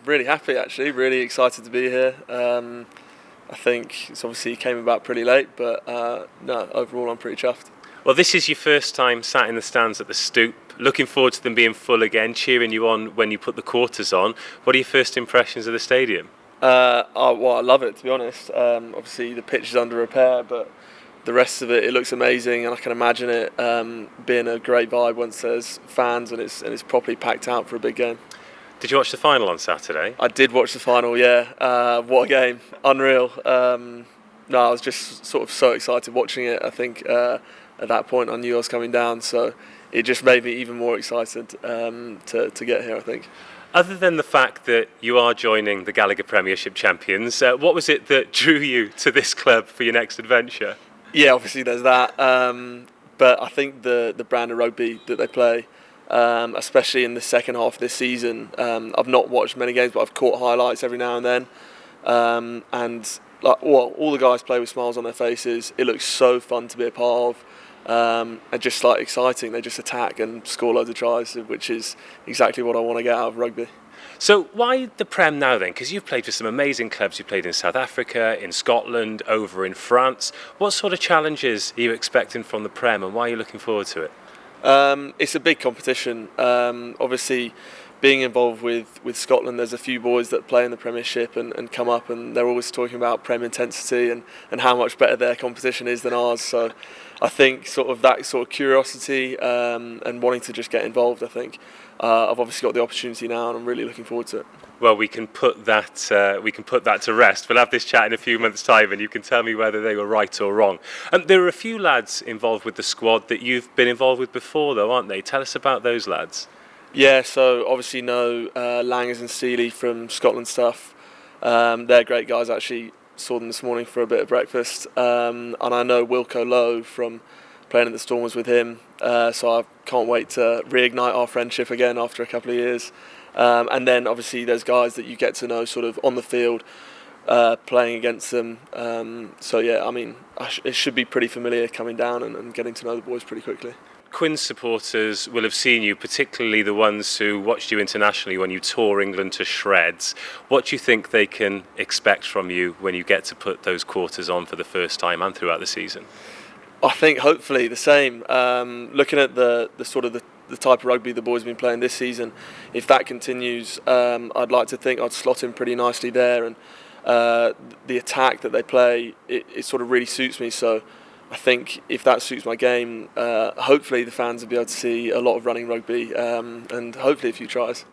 really happy actually, really excited to be here. I think it's obviously came about pretty late, but no, overall I'm pretty chuffed. Well, this is your first time sat in the stands at the Stoop. Looking forward to them being full again, cheering you on when you put the quarters on. What are your first impressions of the stadium? Well, I love it, to be honest. Obviously the pitch is under repair, but the rest of it looks amazing, and I can imagine it being a great vibe once there's fans and it's properly packed out for a big game. Did you watch the final on Saturday? I did watch the final, yeah. What a game, unreal. No, I was just sort of so excited watching it. I think at that point I knew I was coming down, so it just made me even more excited to get here, I think. Other than the fact that you are joining the Gallagher Premiership champions, what was it that drew you to this club for your next adventure? Yeah, obviously there's that, but I think the brand of rugby that they play, especially in the second half of this season, I've not watched many games, but I've caught highlights every now and then, and all the guys play with smiles on their faces. It looks so fun to be a part of, and just exciting. They just attack and score loads of tries, which is exactly what I want to get out of rugby. So why the Prem now then? Because you've played for some amazing clubs. You played in South Africa, in Scotland, over in France. What sort of challenges are you expecting from the Prem, and why are you looking forward to it? It's a big competition. Obviously, being involved with Scotland, there's a few boys that play in the Premiership and come up, and they're always talking about Prem intensity and how much better their competition is than ours. So I think that sort of curiosity and wanting to just get involved, I think I've obviously got the opportunity now, and I'm really looking forward to it. Well, we can put that to rest. We'll have this chat in a few months' time, and you can tell me whether they were right or wrong. There are a few lads involved with the squad that you've been involved with before, though, aren't they? Tell us about those lads. Yeah, so obviously know Langers and Seeley from Scotland stuff. They're great guys. Actually saw them this morning for a bit of breakfast, and I know Wilco Lowe from playing at the Stormers with him. So I can't wait to reignite our friendship again after a couple of years. And then obviously there's guys that you get to know sort of on the field, playing against them. So yeah, I mean, it should be pretty familiar coming down and getting to know the boys pretty quickly. Quins supporters will have seen you, particularly the ones who watched you internationally when you tore England to shreds. What do you think they can expect from you when you get to put those quarters on for the first time and throughout the season? I think hopefully the same. Looking at the type of rugby the boys have been playing this season, if that continues, I'd like to think I'd slot in pretty nicely there, and the attack that they play, it sort of really suits me. So I think if that suits my game, hopefully the fans will be able to see a lot of running rugby, and hopefully a few tries.